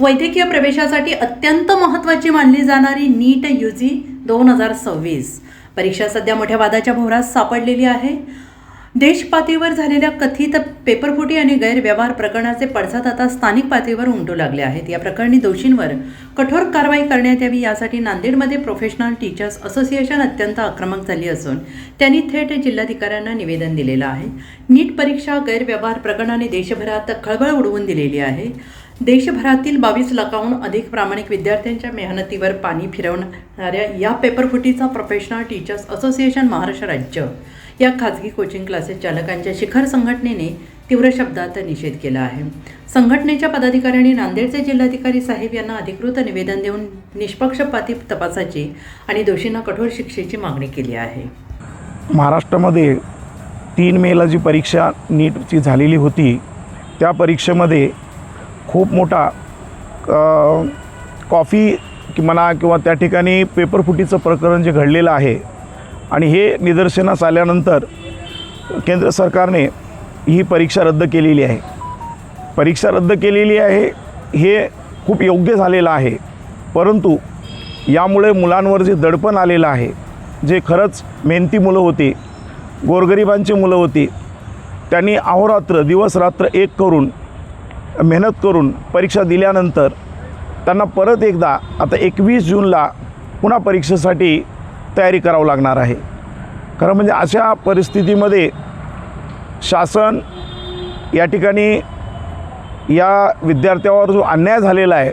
वैद्यकीय प्रवेशासाठी अत्यंत महत्त्वाची मानली जाणारी नीट UG 2026 परीक्षा सध्या मोठ्या वादाच्या भोवऱ्यात सापडलेली आहे. देश पातळीवर झालेल्या कथित पेपरफुटी आणि गैरव्यवहार प्रकरणाचे पडसाद आता स्थानिक पातळीवर उमटू लागले आहेत. या प्रकरणी दोषींवर कठोर कारवाई करण्यात यावी यासाठी नांदेडमध्ये प्रोफेशनल टीचर्स असोसिएशन अत्यंत आक्रमक झाली असून त्यांनी थेट जिल्हाधिकाऱ्यांना निवेदन दिलेलं आहे. नीट परीक्षा गैरव्यवहार प्रकरणाने देशभरात खळबळ उडवून दिलेली आहे. देशभरातील 22 लाखाहून अधिक प्रामाणिक विद्यार्थ्यांच्या मेहनतीवर पाणी फिरवणाऱ्या या पेपरफुटीचा प्रोफेशनल टीचर्स असोसिएशन महाराष्ट्र राज्य या खाजगी कोचिंग क्लासेस चालकांच्या शिखर संघटनेने तीव्र शब्दात निषेध केला आहे. संघटनेच्या पदाधिकाऱ्यांनी नांदेडचे जिल्हाधिकारी साहेब यांना अधिकृत निवेदन देऊन निष्पक्षपाती तपासाची आणि दोषींना कठोर शिक्षेची मागणी केली आहे. महाराष्ट्रामध्ये 3 मेला जी परीक्षा नीटची झालेली होती त्या परीक्षेमध्ये खूप मोठा कॉफी म्हणा किंवा त्या ठिकाणी पेपरफुटीचं प्रकरण जे घडलेलं आहे आणि हे निदर्शनास आल्यानंतर केंद्र सरकारने ही परीक्षा रद्द केलेली आहे. परीक्षा रद्द केलेली आहे हे खूप योग्य झालेलं आहे, परंतु यामुळे मुलांवर जे दडपण आलेलं आहे, जे खरंच मेहनती मुलं होती, गोरगरिबांची मुलं होती, त्यांनी अहोरात्र दिवसरात्र एक करून मेहनत करून परीक्षा दिल्यानंतर त्यांना परत एकदा आता 21 जूनला पुन्हा परीक्षेसाठी तयारी करावं लागणार आहे. खरं म्हणजे अशा परिस्थितीमध्ये शासन या ठिकाणी या विद्यार्थ्यावर जो अन्याय झालेला आहे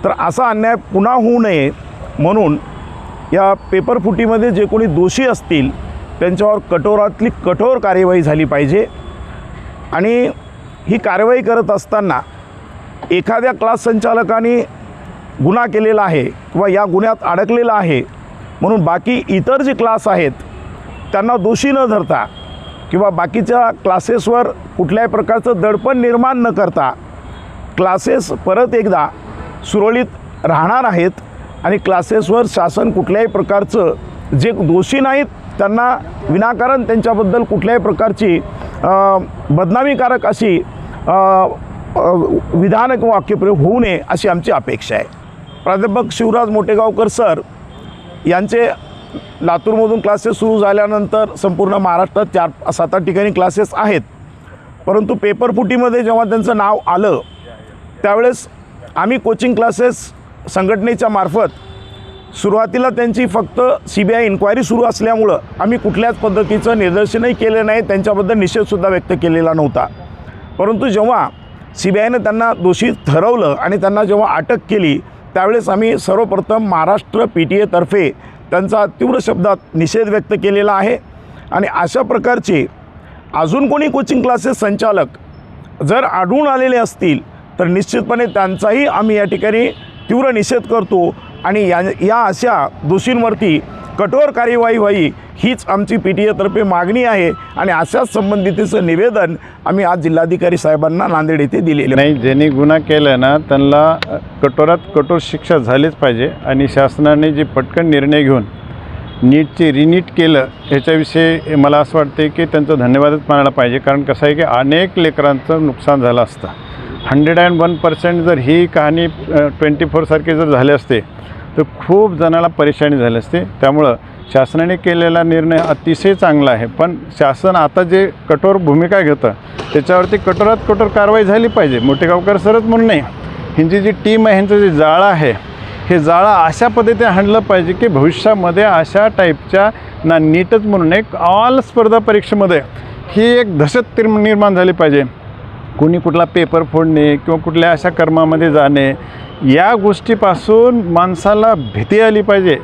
तर असा अन्याय पुन्हा होऊ नये म्हणून या पेपरफुटीमध्ये जे कोणी दोषी असतील त्यांच्यावर कठोरातली कठोर कार्यवाही झाली पाहिजे. आणि ही कारवाई करत असताना एखाद्या क्लास संचालकाने गुन्हा केलेला आहे किंवा या गुन्ह्यात अडकलेला आहे म्हणून बाकी इतर जे क्लास आहेत त्यांना दोषी न धरता किंवा बाकीच्या क्लासेसवर कुठल्याही प्रकारचं दडपण निर्माण न करता क्लासेस परत एकदा सुरळीत राहणार आहेत आणि क्लासेसवर शासन कुठल्याही प्रकारचं जे दोषी नाहीत त्यांना विनाकारण त्यांच्याबद्दल कुठल्याही प्रकारची बदनामीकारक अशी विधान किंवा वाक्यप्रयोग होऊ नये अशी आमची अपेक्षा आहे. प्राध्यापक शिवराज मोटेगावकर सर यांचे लातूरमधून क्लासेस सुरू झाल्यानंतर संपूर्ण महाराष्ट्रात 4-7 ठिकाणी क्लासेस आहेत, परंतु पेपरफुटीमध्ये जेव्हा त्यांचं नाव आलं त्यावेळेस आम्ही कोचिंग क्लासेस संघटनेच्या मार्फत सुरुवातीला त्यांची फक्त CBI इन्क्वायरी सुरू असल्यामुळं आम्ही कुठल्याच पद्धतीचं निदर्शनही केलं नाही, त्यांच्याबद्दल निषेधसुद्धा व्यक्त केलेला नव्हता. परंतु जेव्हा CBIने त्यांना दोषी ठरवलं आणि त्यांना जेव्हा अटक केली त्यावेळेस आम्ही सर्वप्रथम महाराष्ट्र PTA तर्फे त्यांचा तीव्र शब्दात निषेध व्यक्त केलेला आहे. आणि अशा प्रकारचे अजून कोणी कोचिंग क्लासेस संचालक जर आढळून आलेले असतील तर निश्चितपणे त्यांचाही आम्ही या ठिकाणी तीव्र निषेध करतो आणि या अशा दोषींवरती कठोर कार्यवाही व्हावी हीच आमची PTA तर्फे मागणी आहे. आणि अशाच संबंधितीचं निवेदन आम्ही आज जिल्हाधिकारी साहेबांना नांदेड येथे दिलेलं नाही. ज्यांनी गुन्हा केला ना त्यांना कठोरात कठोर शिक्षा झालीच पाहिजे. आणि शासनाने जे पटकन निर्णय घेऊन नीटचे रिनीट केलं ह्याच्याविषयी मला असं वाटते की त्यांचा धन्यवादच मानायला पाहिजे. कारण कसं आहे की अनेक लेकरांचं नुकसान झालं असतं. 101% जर ही कहाणी 24 सारखे जर झाले असते तर खूप जणांना परेशानी झाली असते. त्यामुळं शासनाने केलेला निर्णय अतिशय चांगला आहे. पण शासन आता जे कठोर भूमिका घेतं त्याच्यावरती कठोरात कठोर कारवाई झाली पाहिजे. मोटेगावकर सरच म्हणून नाही, ह्यांची जी टीम आहे, ह्यांचं जे जाळं आहे हे जाळं अशा पद्धतीने हाणलं पाहिजे की भविष्यामध्ये अशा टाईपच्या ना नीटच म्हणून एक ऑल स्पर्धा परीक्षेमध्ये ही एक दहशत निर्माण झाली पाहिजे. कोणी कुठला पेपर फोडणे किंवा कुठल्या अशा कर्मामध्ये जाणे या गोष्टीपासून माणसाला भीती आली पाहिजे.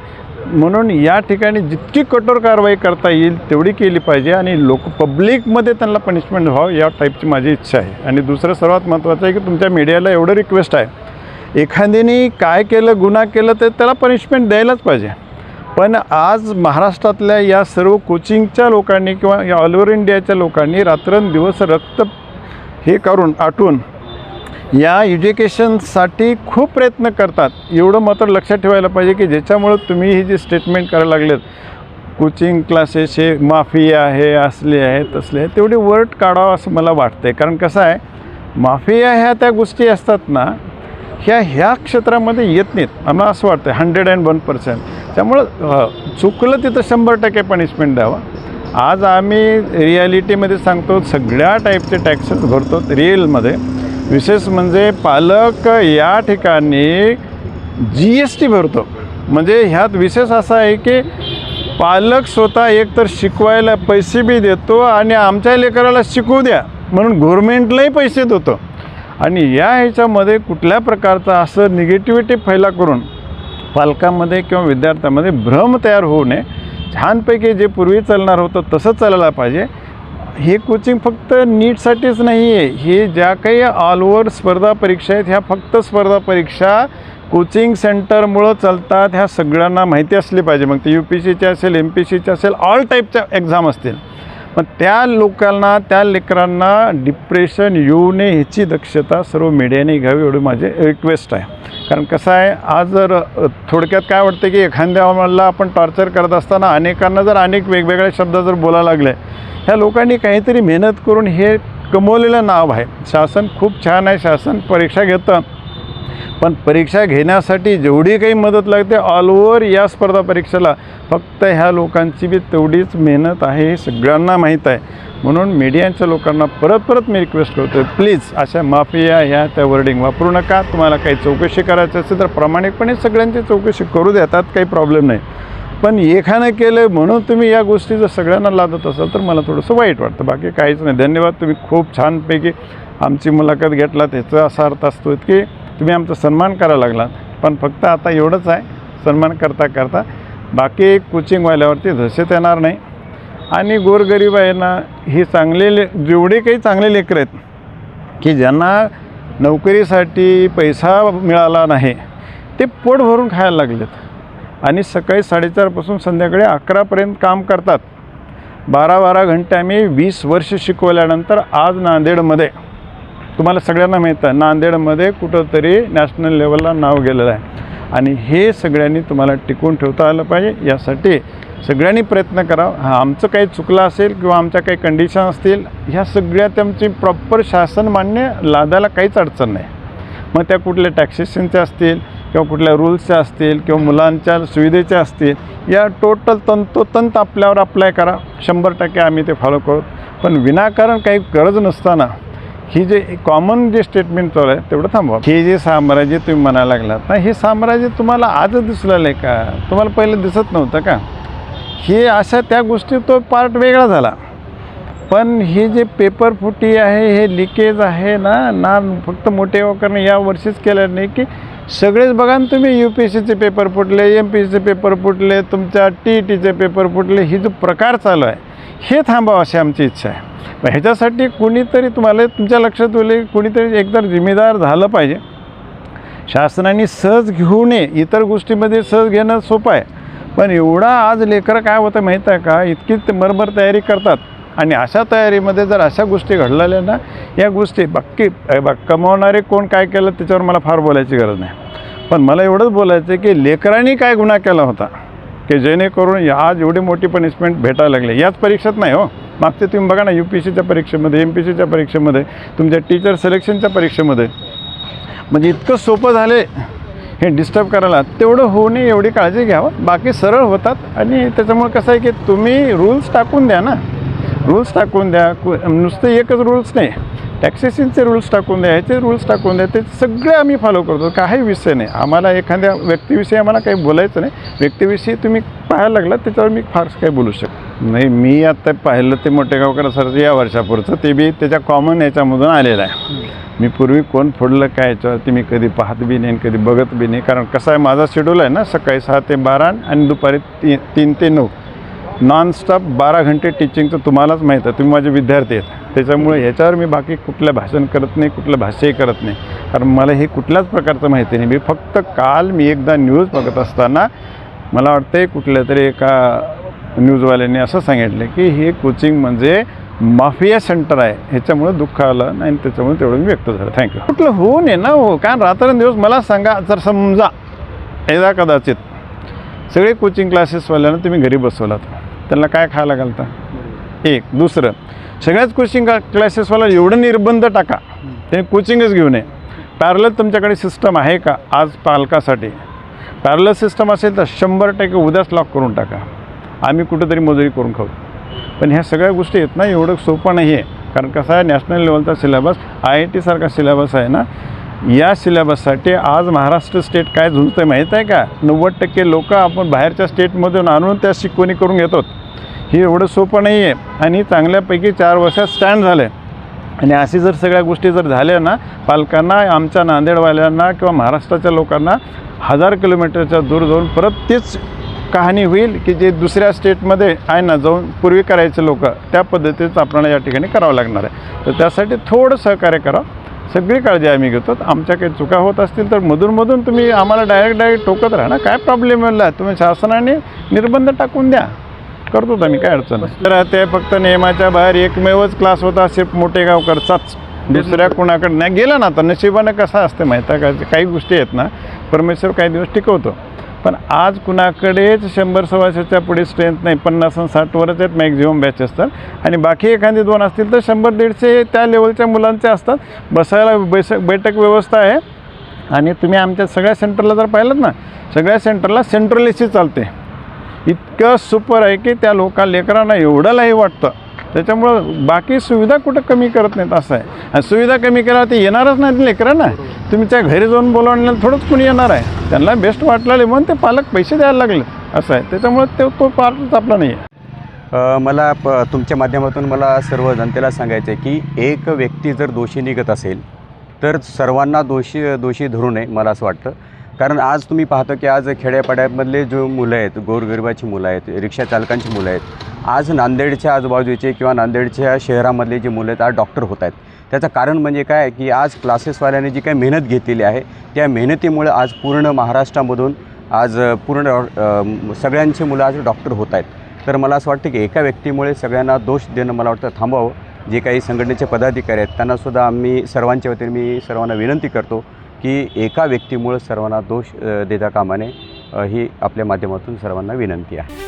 म्हणून या ठिकाणी जितकी कठोर कारवाई करता येईल तेवढी केली पाहिजे आणि पब्लिकमध्ये त्यांना पनिशमेंट व्हावं या टाईपची माझी इच्छा आहे. आणि दुसरं सर्वात महत्त्वाचं आहे की तुमच्या मीडियाला एवढं रिक्वेस्ट आहे, एखाद्याने काय केलं गुन्हा केलं तर त्याला पनिशमेंट द्यायलाच पाहिजे. पण आज महाराष्ट्रातल्या या सर्व कोचिंगच्या लोकांनी किंवा या ऑल ओव्हर इंडियाच्या लोकांनी रात्रंदिवस रक्त हे करून आटून या एज्युकेशनसाठी खूप प्रयत्न करतात. एवढं मात्र लक्षात ठेवायला पाहिजे की ज्याच्यामुळं तुम्ही ही जी स्टेटमेंट करायला लागलेत कोचिंग क्लासेस हे माफिया आहे, असले आहे, तसले आहे, तेवढे वर्ड काढावं असं मला वाटतं आहे. कारण कसं आहे, माफिया ह्या त्या गोष्टी असतात ना, ह्या क्षेत्रामध्ये येत नाहीत. आम्हाला असं वाटतं 101%. त्यामुळं चुकलं तिथं 100% पनिशमेंट द्यावं. आज आम्ही रिॲलिटीमध्ये सांगतो, सगळ्या टाईपचे टॅक्सेस भरतो रिअलमध्ये. विशेष म्हणजे पालक या ठिकाणी GST भरतो. म्हणजे ह्यात विशेष असा आहे की पालक स्वतः एकतर शिकवायला पैसे बी देतो आणि आमच्या लेकराला शिकवू द्या म्हणून गव्हर्मेंटलाही पैसे देतो. आणि या ह्याच्यामध्ये कुठल्या प्रकारचा असं निगेटिव्हिटी फैला करून पालकांमध्ये किंवा विद्यार्थ्यांमध्ये भ्रम तयार होऊ नये. छानपैकी जे पूर्वी चालणार होतं तसं चालायला पाहिजे. हे कोचिंग फक्त नीटसाठीच नाही आहे. हे ज्या काही ऑल ओव्हर स्पर्धा परीक्षा आहेत, ह्या फक्त स्पर्धा परीक्षा कोचिंग सेंटरमुळं चालतात. ह्या सगळ्यांना माहिती असली पाहिजे. मग ते UPSCच्या असेल, MPSCच्या असेल, ऑल टाईपच्या एक्झाम असतील. पण त्या लोकांना, त्या लेकरांना डिप्रेशन येऊ नये ह्याची दक्षता सर्व मीडियाने घ्यावी एवढी माझी रिक्वेस्ट आहे. कारण कसं आहे, आज जर थोडक्यात काय वाटतं की एखाद्याला आपण टॉर्चर करत असताना अनेकांना जर अनेक वेगवेगळे शब्द जर बोलायला लागले, ह्या लोकांनी काहीतरी मेहनत करून हे कमवलेलं नाव आहे. शासन खूप छान आहे, शासन परीक्षा घेतं. पण परीक्षा घेण्यासाठी जेवढी काही मदत लागते ऑल ओव्हर या स्पर्धा परीक्षेला फक्त ह्या लोकांची बी तेवढीच मेहनत आहे, हे सगळ्यांना माहीत आहे. म्हणून मीडियाच्या लोकांना परत मी रिक्वेस्ट करतो, प्लीज अशा माफिया ह्या त्या वर्डिंग वापरू नका. तुम्हाला काही चौकशी करायची असेल तर प्रामाणिकपणे सगळ्यांची चौकशी करू देतात, काही प्रॉब्लेम नाही. पण एकानं केलं म्हणून तुम्ही या गोष्टी जर सगळ्यांना लादत असाल तर मला थोडंसं वाईट वाटतं. बाकी काहीच नाही. धन्यवाद. तुम्ही खूप छानपैकी आमची मुलाखत घेतलात. ह्याचा असा अर्थ असतो की तुम्ही आमचा सन्मान करायला लागलात. पण फक्त आता एवढंच आहे, सन्मान करता बाकी कोचिंगवाल्यावरती दहशत येणार नाही. आणि गोरगरीब आहे ना, ही जेवढे काही चांगले लेकरं आहेत की ज्यांना नोकरीसाठी पैसा मिळाला नाही, ते पोट भरून खायला लागलेत आणि सकाळी 4:30 संध्याकाळी 11पर्यंत काम करतात. 12 घंटे आम्ही 20 वर्ष शिकवल्यानंतर आज नांदेडमध्ये, तुम्हाला सगळ्यांना माहीत आहे, नांदेडमध्ये कुठंतरी नॅशनल लेवलला नाव गेलेलं आहे. आणि हे सगळ्यांनी तुम्हाला टिकून ठेवता आलं पाहिजे. यासाठी सगळ्यांनी प्रयत्न करावा. आमचं काही चुकलं असेल किंवा आमच्या काही कंडिशन असतील, ह्या सगळ्या त्यांची प्रॉपर शासन मान्य लादायला काहीच अडचण नाही. मग त्या कुठल्या टॅक्सेशनच्या असतील किंवा कुठल्या रूल्सच्या असतील किंवा मुलांच्या सुविधेच्या असतील, या टोटल तंतोतंत आपल्यावर अप्लाय करा. 100% आम्ही ते फॉलो करू. पण विनाकारण काही गरज नसताना ही जे कॉमन जे स्टेटमेंट चालू आहे तेवढं थांबवा. हे जे साम्राज्य तुम्ही म्हणायला लागलात ना, हे साम्राज्य तुम्हाला आजच दिसू लागलं आहे का? तुम्हाला पहिलं दिसत नव्हतं का? हे अशा त्या गोष्टी तो पार्ट वेगळा झाला. पण हे जे पेपर फुटी आहे, हे लिकेज आहे ना फक्त मोठे करणे या वर्षीच केलं नाही की सगळेच बघा ना तुम्ही, UPSCचे पेपर फुटले, MPSCचे पेपर फुटले, तुमच्या TETचे पेपर फुटले. ही जो प्रकार चालू आहे हे थांबावं अशी आमची इच्छा आहे. ह्याच्यासाठी कोणीतरी तुम्हाला तुमच्या लक्षात येईल, कोणीतरी एकतर जिम्मेदार झालं पाहिजे. शासनाने सहज घेऊ नये. इतर गोष्टीमध्ये सहज घेणं सोपं आहे, पण एवढा आज लेकरं काय होतं माहीत आहे का, इतकी बरोबर तयारी करतात. आणि अशा तयारीमध्ये जर अशा गोष्टी घडलेल्या ना, या गोष्टी बाकी कमावणारे कोण काय केलं त्याच्यावर मला फार बोलायची गरज नाही. पण मला एवढंच बोलायचं आहे की लेकरांनी काय गुन्हा केला होता की जेणेकरून आज एवढी मोठी पनिशमेंट भेटायला लागली. याच परीक्षेत नाही हो, मागचे तुम्ही बघा ना, UPSCच्या परीक्षेमध्ये, MPSCच्या परीक्षेमध्ये, तुमच्या टीचर सिलेक्शनच्या परीक्षेमध्ये, म्हणजे इतकं सोपं झाले हे डिस्टर्ब करायला. तेवढं होऊ नये एवढी काळजी घ्यावं. बाकी सरळ होतात. आणि त्याच्यामुळे कसं आहे की तुम्ही रूल्स टाकून द्या ना, रूल्स टाकून द्या. नुसतं एकच रूल्स नाही, टॅक्सेशनचे रूल्स टाकून द्या, ह्याचे रूल्स टाकून द्या. ते सगळे आम्ही फॉलो करतो. काही विषय नाही आम्हाला. एखाद्या व्यक्तीविषयी आम्हाला काही बोलायचं नाही. व्यक्तीविषयी तुम्ही पाहायला लागला त्याच्यावर मी फारसं काही बोलू शकतो नाही. मी आता पाहिलं ते मोठेगावकर सरचं या वर्षापुरचं, ते बी त्याच्या कॉमन याच्यामधून आलेलं आहे. मी पूर्वी कोण फोडलं काय याच्यावरती मी कधी पाहत बी नाही, कधी बघत बी नाही. कारण कसं आहे, माझा शेड्यूल आहे ना, सकाळी 6 ते 12 आणि दुपारी 3 ते 9 नॉनस्टॉप 12 घंटे टीचिंगचं. तुम्हालाच माहीत आहे, तुम्ही माझे विद्यार्थी आहेत. त्याच्यामुळे ह्याच्यावर मी बाकी कुठलं भाषण करत नाही, कुठलं भाष्यही करत नाही. कारण मला हे कुठल्याच प्रकारचं माहिती नाही. मी फक्त काल मी एकदा न्यूज बघत असताना मला वाटतं कुठल्या तरी एका न्यूजवाल्याने असं सांगितलं की हे कोचिंग म्हणजे माफिया सेंटर आहे. ह्याच्यामुळे दुःख आलं आणि त्याच्यामुळे तेवढं मी व्यक्त झालं. थँक्यू. कुठलं होऊ नये ना हो. कारण रात्रंदिवस मला सांगा, जर समजा एकदा कदाचित सगळे कोचिंग क्लासेसवाल्यांना तुम्ही घरी बसवलात, त्यांना काय खायला घालता एक. दुसरं, सगळ्याच कोचिंग क्लासेसवाला एवढं निर्बंध टाका ते कोचिंगच घेऊ नये. पॅरलल तुमच्याकडे सिस्टम आहे का आज पालकासाठी? पॅरलल सिस्टम असेल तर 100% उद्याच लॉक करून टाका, आम्ही कुठंतरी मजुरी करून खाऊ. पण ह्या सगळ्या गोष्टी आहेत ना, एवढं सोपं नाही आहे. कारण कसं आहे, नॅशनल लेवलचा सिलेबस IIT सारखा सिलेबस आहे ना, या सिलेबससाठी आज महाराष्ट्र स्टेट काय झुंजतं आहे माहीत आहे का? 90% लोक आपण बाहेरच्या स्टेटमधून आणून त्या शिकवणी करून घेतो. हे एवढं सोपं नाही आहे आणि चांगल्यापैकी 4 वर्षात स्टँड झालं आहे. आणि अशी जर सगळ्या गोष्टी जर झाल्या ना, पालकांना, आमच्या नांदेडवाल्यांना किंवा महाराष्ट्राच्या लोकांना 1000 किलोमीटरच्या दूर जाऊन परत तीच कहाणी होईल की जे दुसऱ्या स्टेटमध्ये आहे ना जाऊन पूर्वी करायचे लोक, त्या पद्धतीचं आपल्याला या ठिकाणी करावं लागणार आहे. तर त्यासाठी थोडं सहकार्य करा. सगळी काळजी आम्ही घेतो. आमच्या काही चुका होत असतील तर मधून तुम्ही आम्हाला डायरेक्ट टोकत राहा ना, काय प्रॉब्लेम आहे, तुम्ही शासनाने निर्बंध टाकून द्या, करतो आम्ही, काय अडचण नाही. तर ते फक्त नियमाच्या बाहेर एकमेवच क्लास होता सिर्फ मोठेगावकरचाच, दुसऱ्या कोणाकडे नाही गेला ना. तर नशिबानं कसं असतं माहीत आहे का, काही गोष्टी आहेत ना परमेश्वर काही दिवस टिकवतो. पण आज कुणाकडेच 100-125च्या पुढे स्ट्रेंथ नाही, 50 आणि 60वरच आहेत मॅक्झिमम बॅचेस तर. आणि बाकी एखादी 2 असतील तर 100-150 त्या लेवलच्या मुलांचे असतात. बसायला बैठक व्यवस्था आहे. आणि तुम्ही आमच्या सगळ्या सेंटरला जर पाहिलं ना, सगळ्या सेंटरला सेंट्रल AC चालते. इतकं सुपर आहे की त्या लेकरांना एवढं लाही वाटतं. त्याच्यामुळं बाकी सुविधा कुठं कमी करत नाहीत असं आहे. आणि सुविधा कमी केला ते येणारच नाहीत लेकरांना. तुमच्या घरी जाऊन बोलावण्याला थोडंच कोणी येणार आहे. त्यांना बेस्ट वाटलेले म्हणून ते पालक पैसे द्यायला लागले असं आहे. त्याच्यामुळं तो पार्टच आपला नाही आहे. मला तुमच्या माध्यमातून मला सर्व जनतेला सांगायचं आहे की एक व्यक्ती जर दोषी निघत असेल तर सर्वांना दोषी धरू नये मला असं वाटतं. कारण आज तुम्ही पाहतो की आज खेड्यापाड्यामधले जो मुलं आहेत, गोरगरिबाची मुलं आहेत, रिक्षा चालकांची मुलं आहेत, आज नांदेडच्या आजूबाजूचे किंवा नांदेडच्या शहरामधले जे मुलं आहेत आज डॉक्टर होत आहेत. त्याचं कारण म्हणजे काय की आज क्लासेसवाल्याने जी काही मेहनत घेतलेली आहे त्या मेहनतीमुळे आज पूर्ण महाराष्ट्रामधून आज पूर्ण सगळ्यांची मुलं आज डॉक्टर होत आहेत. तर मला असं वाटतं की एका व्यक्तीमुळे सगळ्यांना दोष देणं मला वाटतं थांबवावं. जे काही संघटनेचे पदाधिकारी आहेत त्यांनासुद्धा आम्ही सर्वांच्या वतीने मी सर्वांना विनंती करतो की एका व्यक्तीमुळे सर्वांना दोष देता कामा नये, ही आपल्या माध्यमातून सर्वांना विनंती आहे.